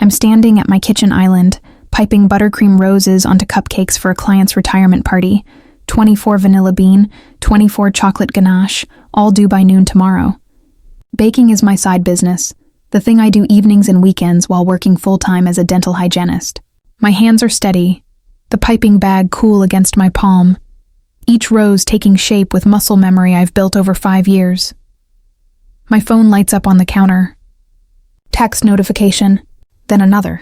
I'm standing at my kitchen island, piping buttercream roses onto cupcakes for a client's retirement party. 24 vanilla bean, 24 chocolate ganache, all due by noon tomorrow. Baking is my side business, the thing I do evenings and weekends while working full-time as a dental hygienist. My hands are steady, the piping bag cool against my palm, each rose taking shape with muscle memory I've built over 5 years. My phone lights up on the counter. Text notification, then another,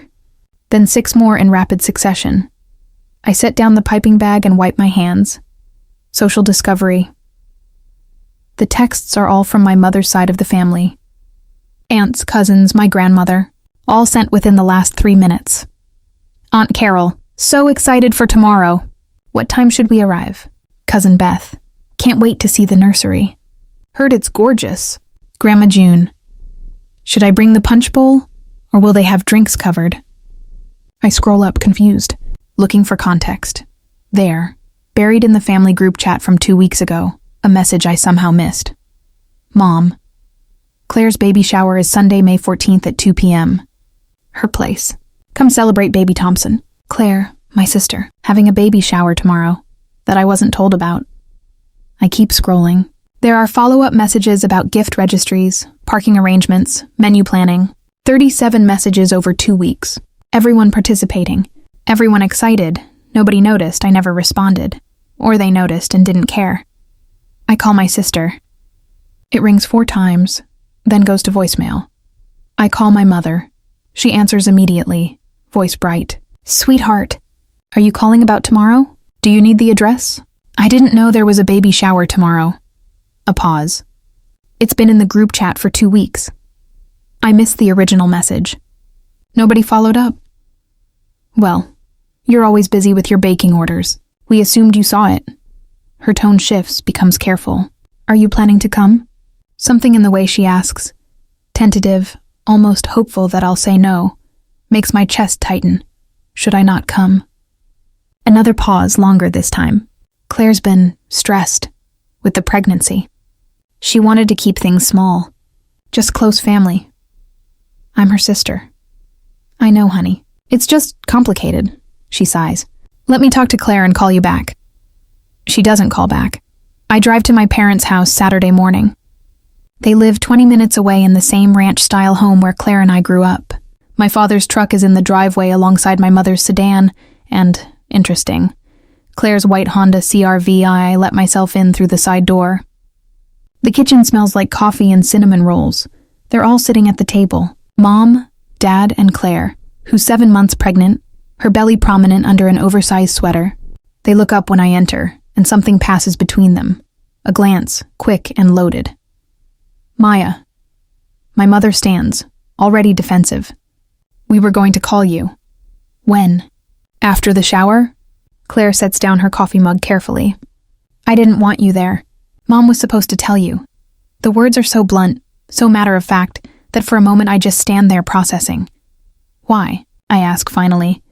then 6 more in rapid succession. I set down the piping bag and wipe my hands. Social discovery. The texts are all from my mother's side of the family. Aunts, cousins, my grandmother, all sent within the last 3 minutes. Aunt Carol, so excited for tomorrow. What time should we arrive? Cousin Beth, can't wait to see the nursery. Heard it's gorgeous. Grandma June, should I bring the punch bowl, or will they have drinks covered? I scroll up confused, looking for context. There, buried in the family group chat from 2 weeks ago, a message I somehow missed. Mom, Claire's baby shower is Sunday, May 14th at 2 p.m. Her place. Come celebrate baby Thompson. Claire, my sister, having a baby shower tomorrow that I wasn't told about. I keep scrolling. There are follow-up messages about gift registries, parking arrangements, menu planning. 37 messages over 2 weeks. Everyone participating. Everyone excited. Nobody noticed I never responded. Or they noticed and didn't care. I call my sister. It rings 4 times, then goes to voicemail. I call my mother. She answers immediately, voice bright. Sweetheart, are you calling about tomorrow? Do you need the address? I didn't know there was a baby shower tomorrow. A pause. It's been in the group chat for 2 weeks. I missed the original message. Nobody followed up. Well, you're always busy with your baking orders. We assumed you saw it. Her tone shifts, becomes careful. Are you planning to come? Something in the way she asks, tentative, almost hopeful that I'll say no, makes my chest tighten. Should I not come? Another pause, longer this time. Claire's been stressed with the pregnancy. She wanted to keep things small, just close family. I'm her sister. I know, honey. It's just complicated, she sighs. Let me talk to Claire and call you back. She doesn't call back. I drive to my parents' house Saturday morning. They live 20 minutes away in the same ranch-style home where Claire and I grew up. My father's truck is in the driveway alongside my mother's sedan, and, interesting, Claire's white Honda CR-V. I let myself in through the side door. The kitchen smells like coffee and cinnamon rolls. They're all sitting at the table. Mom, Dad, and Claire, who's 7 months pregnant, her belly prominent under an oversized sweater. They look up when I enter, and something passes between them. A glance, quick and loaded. Maya. My mother stands, already defensive. We were going to call you. When? After the shower? Claire sets down her coffee mug carefully. I didn't want you there. Mom was supposed to tell you. The words are so blunt, so matter-of-fact, that for a moment I just stand there processing. Why? I ask finally.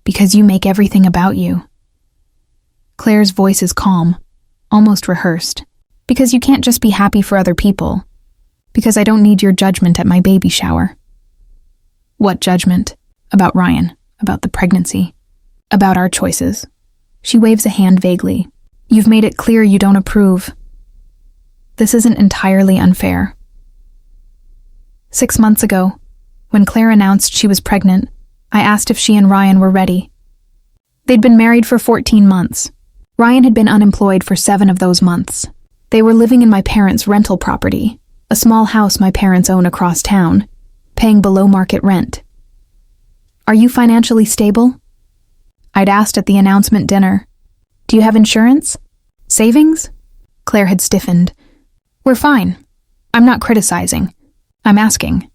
Because you make everything about you. Claire's voice is calm, almost rehearsed. Because you can't just be happy for other people. Because I don't need your judgment at my baby shower. What judgment? About Ryan, about the pregnancy, about our choices. She waves a hand vaguely. You've made it clear you don't approve. This isn't entirely unfair. 6 months ago, when Claire announced she was pregnant, I asked if she and Ryan were ready. They'd been married for 14 months. Ryan had been unemployed for 7 of those months. They were living in my parents' rental property, a small house my parents own across town, paying below-market rent. Are you financially stable? I'd asked at the announcement dinner. Do you have insurance? Savings? Claire had stiffened. We're fine. I'm not criticizing. I'm asking.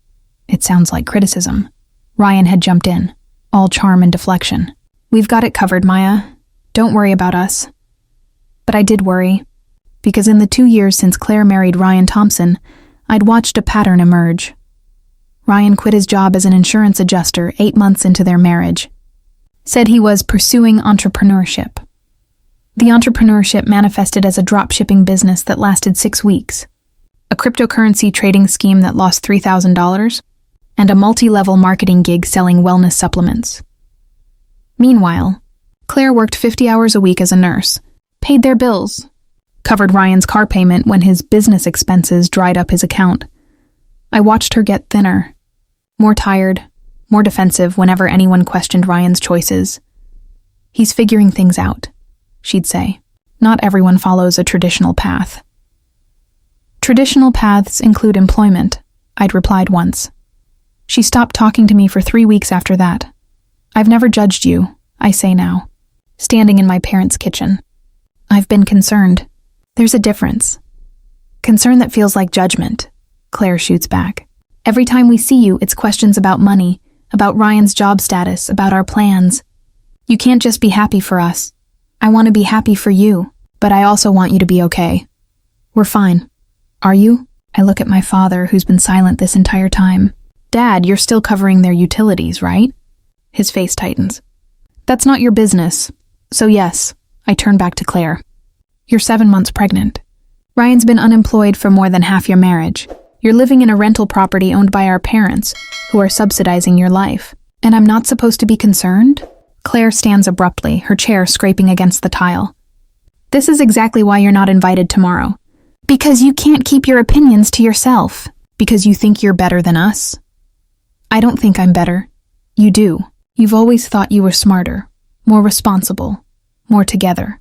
It sounds like criticism. Ryan had jumped in, all charm and deflection. We've got it covered, Maya. Don't worry about us. But I did worry, because in the 2 years since Claire married Ryan Thompson, I'd watched a pattern emerge. Ryan quit his job as an insurance adjuster 8 months into their marriage. Said he was pursuing entrepreneurship. The entrepreneurship manifested as a drop-shipping business that lasted 6 weeks, a cryptocurrency trading scheme that lost $3,000, and a multi-level marketing gig selling wellness supplements. Meanwhile, Claire worked 50 hours a week as a nurse, paid their bills, covered Ryan's car payment when his business expenses dried up his account. I watched her get thinner, more tired, more defensive whenever anyone questioned Ryan's choices. "He's figuring things out," she'd say. "Not everyone follows a traditional path." "Traditional paths include employment," I'd replied once. She stopped talking to me for 3 weeks after that. "I've never judged you," I say now, standing in my parents' kitchen. "I've been concerned. There's a difference. Concern that feels like judgment," Claire shoots back. "Every time we see you, it's questions about money, about Ryan's job status, about our plans. You can't just be happy for us. I want to be happy for you, but I also want you to be okay. We're fine. Are you?" I look at my father, who's been silent this entire time. "Dad, you're still covering their utilities, right?" His face tightens. "That's not your business. So yes," I turn back to Claire. "You're 7 months pregnant. Ryan's been unemployed for more than half your marriage. You're living in a rental property owned by our parents, who are subsidizing your life. And I'm not supposed to be concerned?" Claire stands abruptly, her chair scraping against the tile. "This is exactly why you're not invited tomorrow. Because you can't keep your opinions to yourself. Because you think you're better than us." "I don't think I'm better. You do. You've always thought you were smarter, more responsible, more together."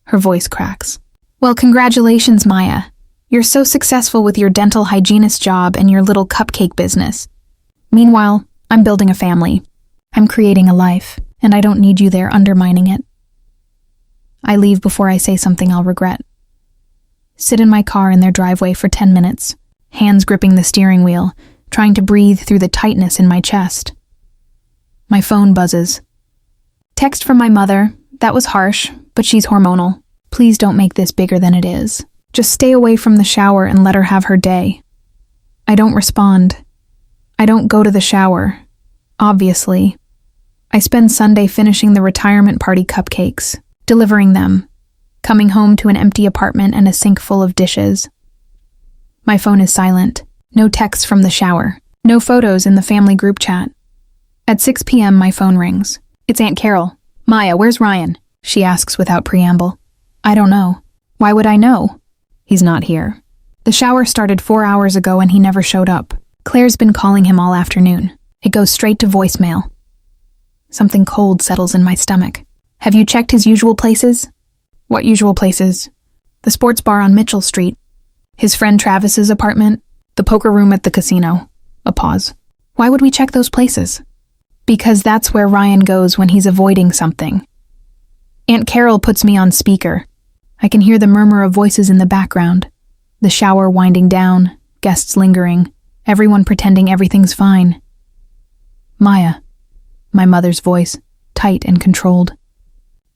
Her voice cracks. "Well, congratulations, Maya. You're so successful with your dental hygienist job and your little cupcake business. Meanwhile, I'm building a family. I'm creating a life, and I don't need you there undermining it." I leave before I say something I'll regret. Sit in my car in their driveway for 10 minutes, hands gripping the steering wheel, trying to breathe through the tightness in my chest. My phone buzzes. Text from my mother. "That was harsh, but she's hormonal. Please don't make this bigger than it is. Just stay away from the shower and let her have her day." I don't respond. I don't go to the shower. Obviously. I spend Sunday finishing the retirement party cupcakes, delivering them, coming home to an empty apartment and a sink full of dishes. My phone is silent. No texts from the shower. No photos in the family group chat. At 6 p.m., my phone rings. It's Aunt Carol. "Maya, where's Ryan?" she asks without preamble. "I don't know." "Why would I know?" "He's not here. The shower started 4 hours ago and he never showed up. Claire's been calling him all afternoon. It goes straight to voicemail." Something cold settles in my stomach. "Have you checked his usual places?" "What usual places?" "The sports bar on Mitchell Street. His friend Travis's apartment. The poker room at the casino." A pause. "Why would we check those places?" "Because that's where Ryan goes when he's avoiding something." Aunt Carol puts me on speaker. I can hear the murmur of voices in the background. The shower winding down, guests lingering, everyone pretending everything's fine. "Maya," my mother's voice, tight and controlled.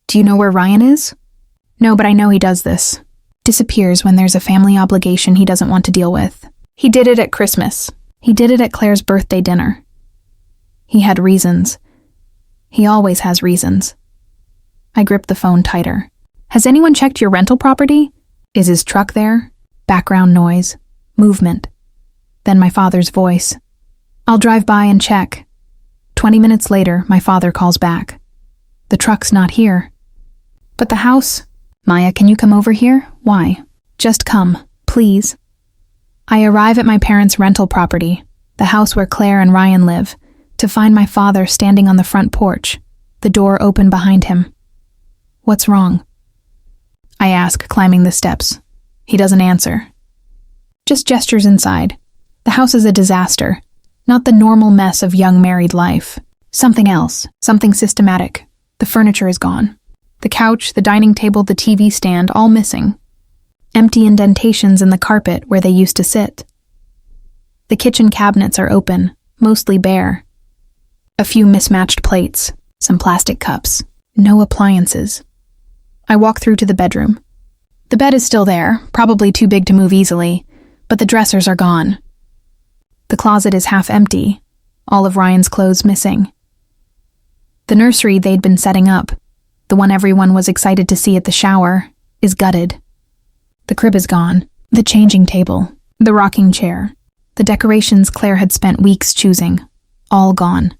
"Do you know where Ryan is?" "No, but I know he does this. Disappears when there's a family obligation he doesn't want to deal with. He did it at Christmas. He did it at Claire's birthday dinner. He had reasons. He always has reasons." I grip the phone tighter. "Has anyone checked your rental property? Is his truck there?" Background noise. Movement. Then my father's voice. "I'll drive by and check." 20 minutes later, my father calls back. "The truck's not here." "But the house?" "Maya, can you come over here?" "Why?" "Just come, please." I arrive at my parents' rental property, the house where Claire and Ryan live, to find my father standing on the front porch, the door open behind him. "What's wrong?" I ask, climbing the steps. He doesn't answer. Just gestures inside. The house is a disaster, not the normal mess of young married life. Something else, something systematic. The furniture is gone. The couch, the dining table, the TV stand, all missing. Empty indentations in the carpet where they used to sit. The kitchen cabinets are open, mostly bare. A few mismatched plates, some plastic cups, no appliances. I walk through to the bedroom. The bed is still there, probably too big to move easily, but the dressers are gone. The closet is half empty, all of Ryan's clothes missing. The nursery they'd been setting up, the one everyone was excited to see at the shower, is gutted. The crib is gone, the changing table, the rocking chair, The decorations Claire had spent weeks choosing, all gone.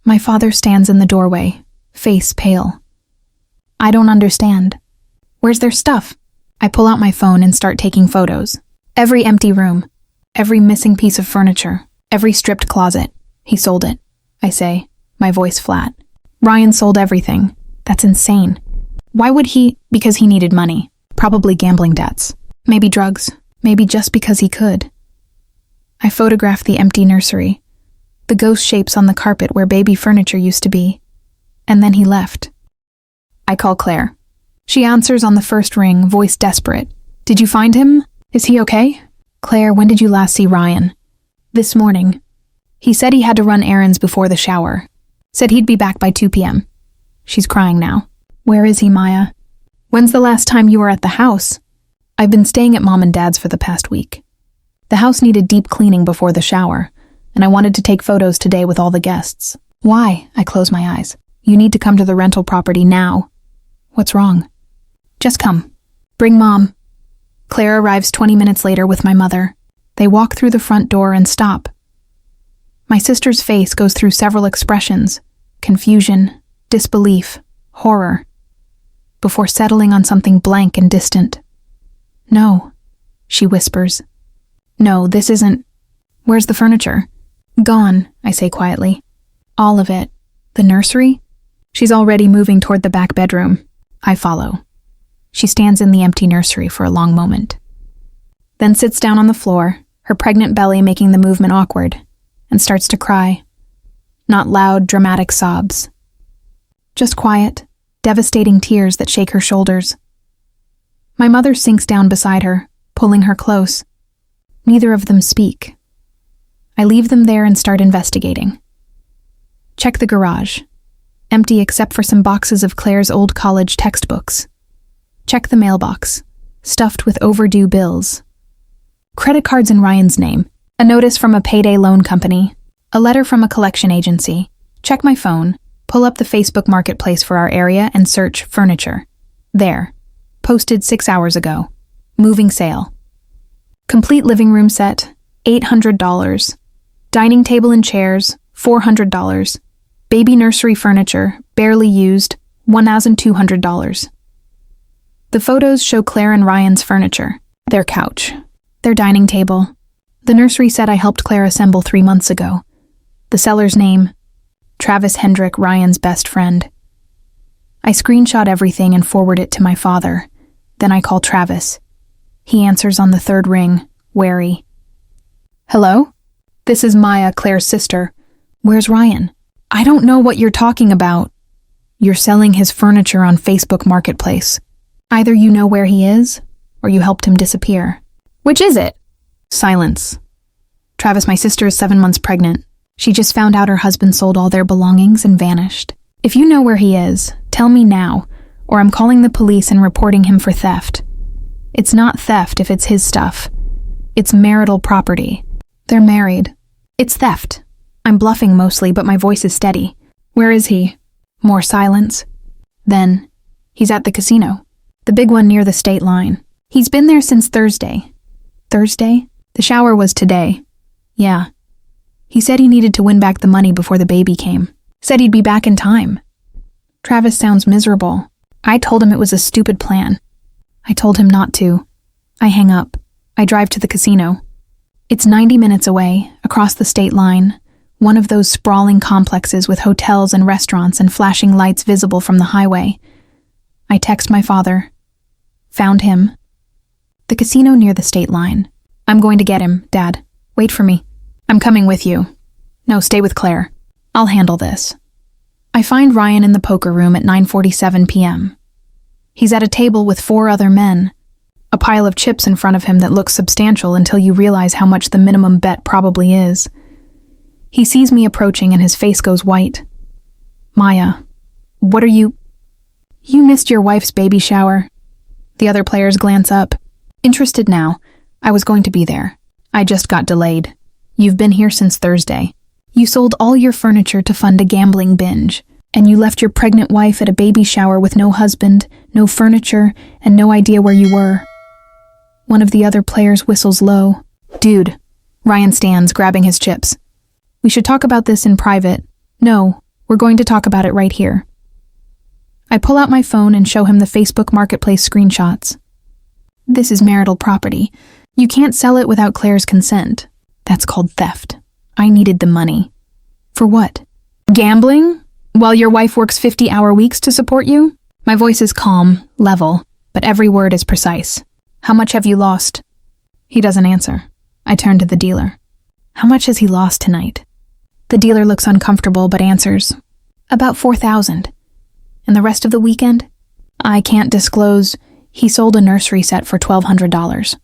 My father stands in the doorway, face pale. I don't understand. Where's their stuff? I pull out my phone and start taking photos. Every empty room, every missing piece of furniture, every stripped closet. He sold it, I say, my voice flat. Ryan sold everything. That's insane. Why would he? Because he needed money. Probably gambling debts. Maybe drugs. Maybe just because he could. I photograph the empty nursery, the ghost shapes on the carpet where baby furniture used to be, and then he left. I call Claire. She answers on the first ring, voice desperate. Did you find him? Is he okay? Claire, when did you last see Ryan? This morning. He said he had to run errands before the shower. Said he'd be back by 2 p.m. She's crying now. Where is he, Maya? When's the last time you were at the house? I've been staying at Mom and Dad's for the past week. The house needed deep cleaning before the shower, and I wanted to take photos today with all the guests. Why? I close my eyes. You need to come to the rental property now. What's wrong? Just come. Bring Mom. Claire arrives 20 minutes later with my mother. They walk through the front door and stop. My sister's face goes through several expressions: confusion, disbelief, horror, before settling on something blank and distant. No, she whispers. No, this isn't. Where's the furniture? Gone, I say quietly. All of it. The nursery? She's already moving toward the back bedroom. I follow. She stands in the empty nursery for a long moment, then sits down on the floor, her pregnant belly making the movement awkward, and starts to cry. Not loud, dramatic sobs. Just quiet, devastating tears that shake her shoulders. My mother sinks down beside her, pulling her close. Neither of them speak. I leave them there and start investigating. Check the garage. Empty except for some boxes of Claire's old college textbooks. Check the mailbox, stuffed with overdue bills. Credit cards in Ryan's name, a notice from a payday loan company, a letter from a collection agency. Check my phone, pull up the Facebook marketplace for our area and search furniture. There. Posted 6 hours ago. Moving sale. Complete living room set, $800. Dining table and chairs, $400. Baby nursery furniture, barely used, $1,200. The photos show Claire and Ryan's furniture, their couch, their dining table, the nursery set I helped Claire assemble 3 months ago. The seller's name, Travis Hendrick, Ryan's best friend. I screenshot everything and forward it to my father. Then I call Travis. He answers on the third ring, wary. Hello? This is Maya, Claire's sister. Where's Ryan? I don't know what you're talking about. You're selling his furniture on Facebook Marketplace. Either you know where he is, or you helped him disappear. Which is it? Silence. Travis, my sister is 7 months pregnant. She just found out her husband sold all their belongings and vanished. If you know where he is, tell me now, or I'm calling the police and reporting him for theft. It's not theft if it's his stuff. It's marital property. They're married. It's theft. I'm bluffing mostly, but my voice is steady. Where is he? More silence. Then, he's at the casino. The big one near the state line. He's been there since Thursday. Thursday? The shower was today. Yeah. He said he needed to win back the money before the baby came. Said he'd be back in time. Travis sounds miserable. I told him it was a stupid plan. I told him not to. I hang up. I drive to the casino. It's 90 minutes away, across the state line, one of those sprawling complexes with hotels and restaurants and flashing lights visible from the highway. I text my father. Found him. The casino near the state line. I'm going to get him, Dad. Wait for me. I'm coming with you. No, stay with Claire. I'll handle this. I find Ryan in the poker room at 9:47 p.m. He's at a table with 4 other men, a pile of chips in front of him that looks substantial until you realize how much the minimum bet probably is. He sees me approaching and his face goes white. Maya, what are you... You missed your wife's baby shower. The other players glance up. Interested now. I was going to be there. I just got delayed. You've been here since Thursday. You sold all your furniture to fund a gambling binge, and you left your pregnant wife at a baby shower with no husband, no furniture, and no idea where you were. One of the other players whistles low. Dude. Ryan stands, grabbing his chips. We should talk about this in private. No, we're going to talk about it right here. I pull out my phone and show him the Facebook Marketplace screenshots. This is marital property. You can't sell it without Claire's consent. That's called theft. I needed the money. For what? Gambling? While your wife works 50-hour weeks to support you? My voice is calm, level, but every word is precise. How much have you lost? He doesn't answer. I turn to the dealer. How much has he lost tonight? The dealer looks uncomfortable but answers. About $4,000. And the rest of the weekend? I can't disclose. He sold a nursery set for $1,200.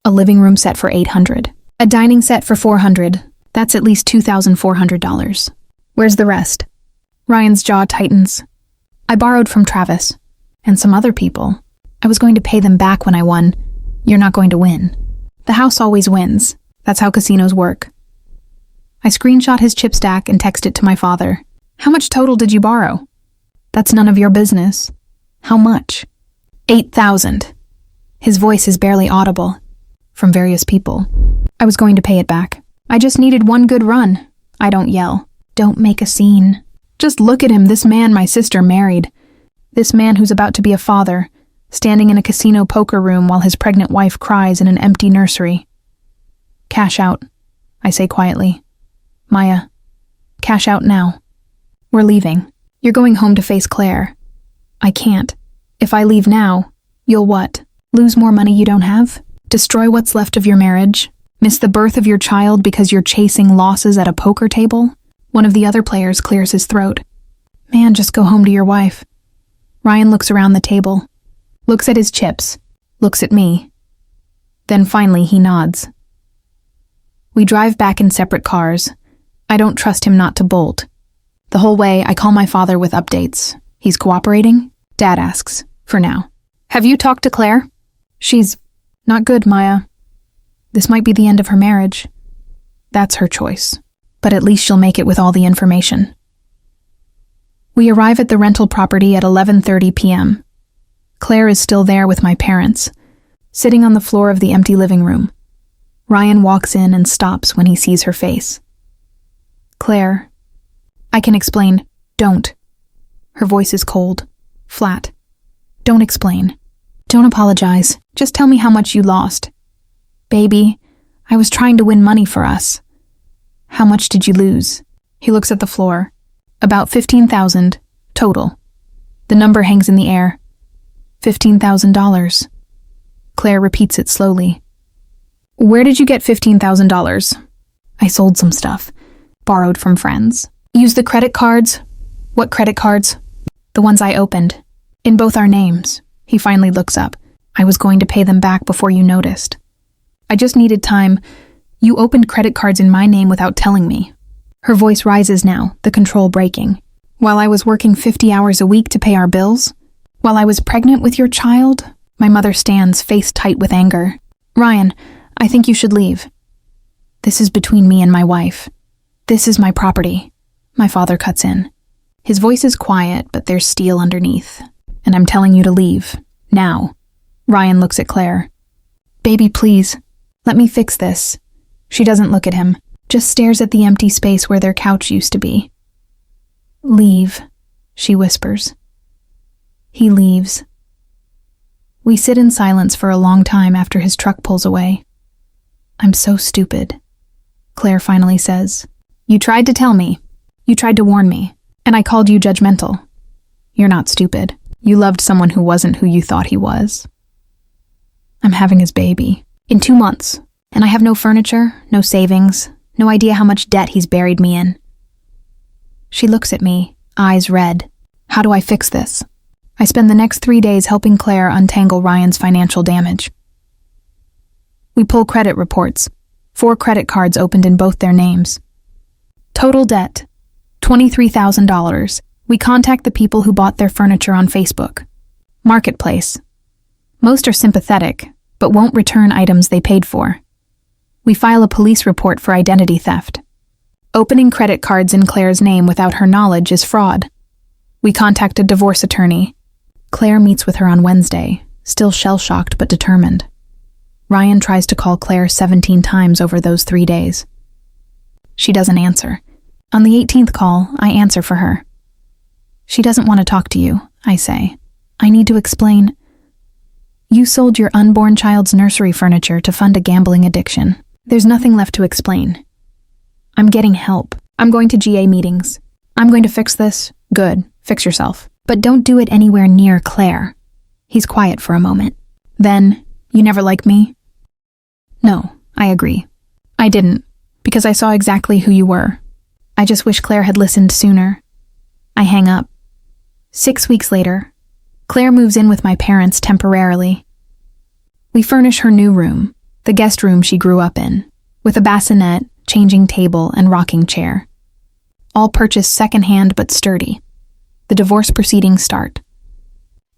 A living room set for $800. A dining set for $400. That's at least $2,400. Where's the rest? Ryan's jaw tightens. I borrowed from Travis. And some other people. I was going to pay them back when I won. You're not going to win. The house always wins. That's how casinos work. I screenshot his chip stack and text it to my father. How much total did you borrow? That's none of your business. How much? $8,000. His voice is barely audible. From various people. I was going to pay it back. I just needed one good run. I don't yell. Don't make a scene. Just look at him, this man my sister married. This man who's about to be a father, standing in a casino poker room while his pregnant wife cries in an empty nursery. Cash out, I say quietly. Maya, cash out now. We're leaving. You're going home to face Claire. I can't. If I leave now, you'll what? Lose more money you don't have? Destroy what's left of your marriage? Miss the birth of your child because you're chasing losses at a poker table? One of the other players clears his throat. Man, just go home to your wife. Ryan looks around the table, looks at his chips, looks at me. Then finally he nods. We drive back in separate cars. I don't trust him not to bolt. The whole way, I call my father with updates. He's cooperating? Dad asks, for now. Have you talked to Claire? She's not good, Maya. This might be the end of her marriage. That's her choice. But at least she'll make it with all the information. We arrive at the rental property at 11:30 p.m. Claire is still there with my parents, sitting on the floor of the empty living room. Ryan walks in and stops when he sees her face. Claire. I can explain. Don't. Her voice is cold, flat. Don't explain. Don't apologize. Just tell me how much you lost. Baby, I was trying to win money for us. How much did you lose? He looks at the floor. About $15,000, total. The number hangs in the air. $15,000. Claire repeats it slowly. Where did you get $15,000? I sold some stuff. Borrowed from friends. Used the credit cards. What credit cards? The ones I opened. In both our names. He finally looks up. I was going to pay them back before you noticed. I just needed time. You opened credit cards in my name without telling me. Her voice rises now, the control breaking. While I was working 50 hours a week to pay our bills? While I was pregnant with your child? My mother stands, face tight with anger. Ryan, I think you should leave. This is between me and my wife. This is my property. My father cuts in. His voice is quiet, but there's steel underneath. And I'm telling you to leave. Now. Ryan looks at Claire. Baby, please. Let me fix this. She doesn't look at him, just stares at the empty space where their couch used to be. Leave, she whispers. He leaves. We sit in silence for a long time after his truck pulls away. I'm so stupid, Claire finally says. You tried to tell me. You tried to warn me. And I called you judgmental. You're not stupid. You loved someone who wasn't who you thought he was. I'm having his baby. In 2 months. And I have no furniture, no savings, no idea how much debt he's buried me in. She looks at me, eyes red. How do I fix this? I spend the next 3 days helping Claire untangle Ryan's financial damage. We pull credit reports. 4 credit cards opened in both their names. Total debt, $23,000. We contact the people who bought their furniture on Facebook. Marketplace. Most are sympathetic, but won't return items they paid for. We file a police report for identity theft. Opening credit cards in Claire's name without her knowledge is fraud. We contact a divorce attorney. Claire meets with her on Wednesday, still shell-shocked but determined. Ryan tries to call Claire 17 times over those 3 days. She doesn't answer. On the 18th call, I answer for her. She doesn't want to talk to you, I say. I need to explain. You sold your unborn child's nursery furniture to fund a gambling addiction. There's nothing left to explain. I'm getting help. I'm going to GA meetings. I'm going to fix this. Good. Fix yourself. But don't do it anywhere near Claire. He's quiet for a moment. Then, you never liked me? No, I agree. I didn't, because I saw exactly who you were. I just wish Claire had listened sooner. I hang up. 6 weeks later, Claire moves in with my parents temporarily. We furnish her new room, the guest room she grew up in, with a bassinet, changing table, and rocking chair. All purchased secondhand but sturdy. The divorce proceedings start.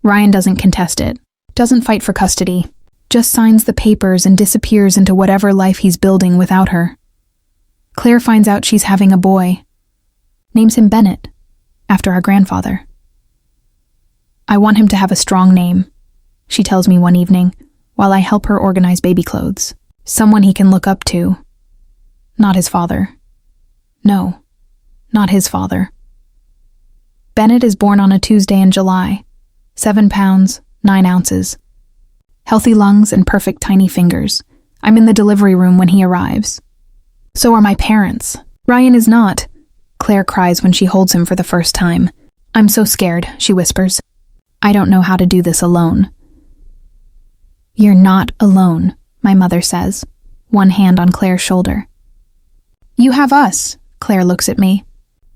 Ryan doesn't contest it, doesn't fight for custody, just signs the papers and disappears into whatever life he's building without her. Claire finds out she's having a boy. Names him Bennett, after our grandfather. I want him to have a strong name, she tells me one evening, while I help her organize baby clothes. Someone he can look up to. Not his father. No, not his father. Bennett is born on a Tuesday in July. 7 pounds, 9 ounces. Healthy lungs and perfect tiny fingers. I'm in the delivery room when he arrives. So are my parents. Ryan is not. Claire cries when she holds him for the first time. I'm so scared, she whispers. I don't know how to do this alone. You're not alone, my mother says, one hand on Claire's shoulder. You have us, Claire looks at me.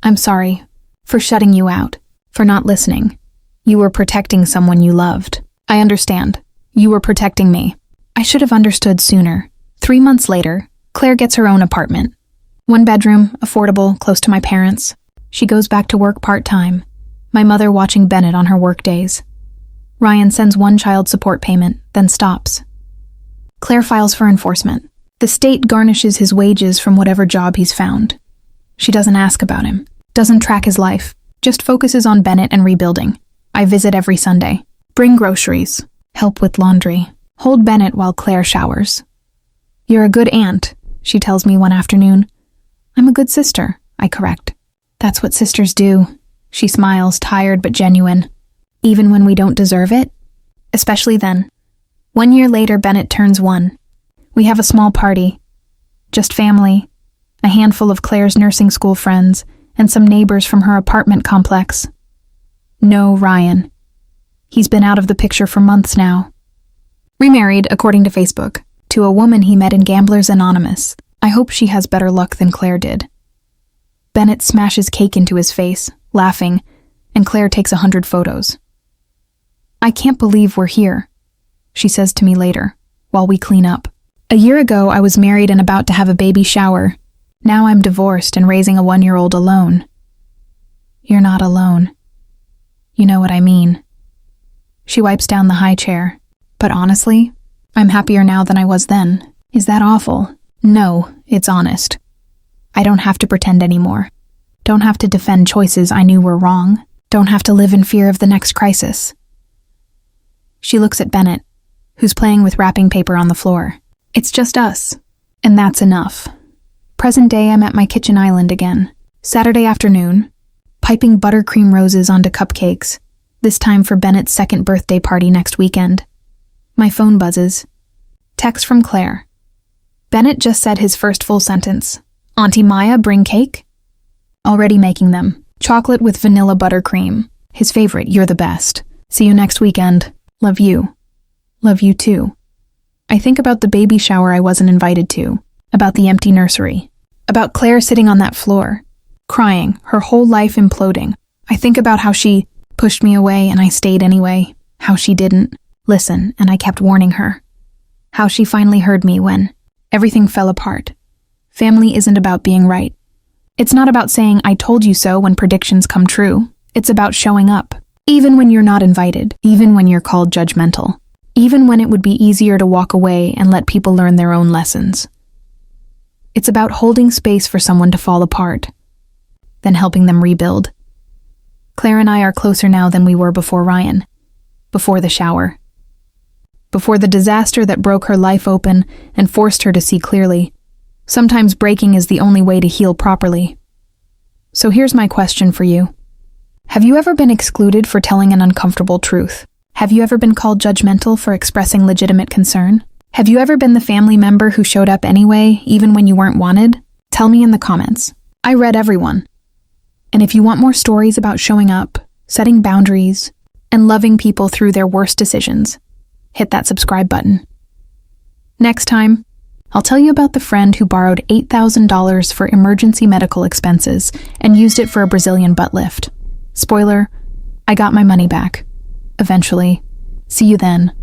I'm sorry, for shutting you out, for not listening. You were protecting someone you loved. I understand. You were protecting me. I should have understood sooner. 3 months later, Claire gets her own apartment. 1 bedroom, affordable, close to my parents. She goes back to work part-time. My mother watching Bennett on her work days. Ryan sends 1 child support payment, then stops. Claire files for enforcement. The state garnishes his wages from whatever job he's found. She doesn't ask about him, doesn't track his life, just focuses on Bennett and rebuilding. I visit every Sunday. Bring groceries, help with laundry, hold Bennett while Claire showers. You're a good aunt, she tells me one afternoon. I'm a good sister, I correct. That's what sisters do. She smiles, tired but genuine. Even when we don't deserve it? Especially then. 1 year later, Bennett turns 1. We have a small party. Just family, a handful of Claire's nursing school friends, and some neighbors from her apartment complex. No Ryan. He's been out of the picture for months now. Remarried, according to Facebook, to a woman he met in Gamblers Anonymous. I hope she has better luck than Claire did. Bennett smashes cake into his face, laughing, and Claire takes 100 photos. I can't believe we're here, she says to me later, while we clean up. A year ago, I was married and about to have a baby shower. Now I'm divorced and raising a 1-year-old alone. You're not alone. You know what I mean. She wipes down the high chair. But honestly, I'm happier now than I was then. Is that awful? No, it's honest. I don't have to pretend anymore. Don't have to defend choices I knew were wrong. Don't have to live in fear of the next crisis. She looks at Bennett, who's playing with wrapping paper on the floor. It's just us. And that's enough. Present day, I'm at my kitchen island again. Saturday afternoon, piping buttercream roses onto cupcakes, this time for Bennett's 2nd birthday party next weekend. My phone buzzes. Text from Claire. Bennett just said his first full sentence. Auntie Maya, bring cake? Already making them. Chocolate with vanilla buttercream. His favorite, you're the best. See you next weekend. Love you. Love you too. I think about the baby shower I wasn't invited to, about the empty nursery, about Claire sitting on that floor, crying, her whole life imploding. I think about how she pushed me away and I stayed anyway, how she didn't listen and I kept warning her, how she finally heard me when everything fell apart. Family isn't about being right. It's not about saying I told you so when predictions come true. It's about showing up, even when you're not invited, even when you're called judgmental, even when it would be easier to walk away and let people learn their own lessons. It's about holding space for someone to fall apart, then helping them rebuild. Claire and I are closer now than we were before Ryan, before the shower, before the disaster that broke her life open and forced her to see clearly. Sometimes breaking is the only way to heal properly. So here's my question for you. Have you ever been excluded for telling an uncomfortable truth? Have you ever been called judgmental for expressing legitimate concern? Have you ever been the family member who showed up anyway, even when you weren't wanted? Tell me in the comments. I read everyone. And if you want more stories about showing up, setting boundaries, and loving people through their worst decisions, hit that subscribe button. Next time, I'll tell you about the friend who borrowed $8,000 for emergency medical expenses and used it for a Brazilian butt lift. Spoiler, I got my money back. Eventually. See you then.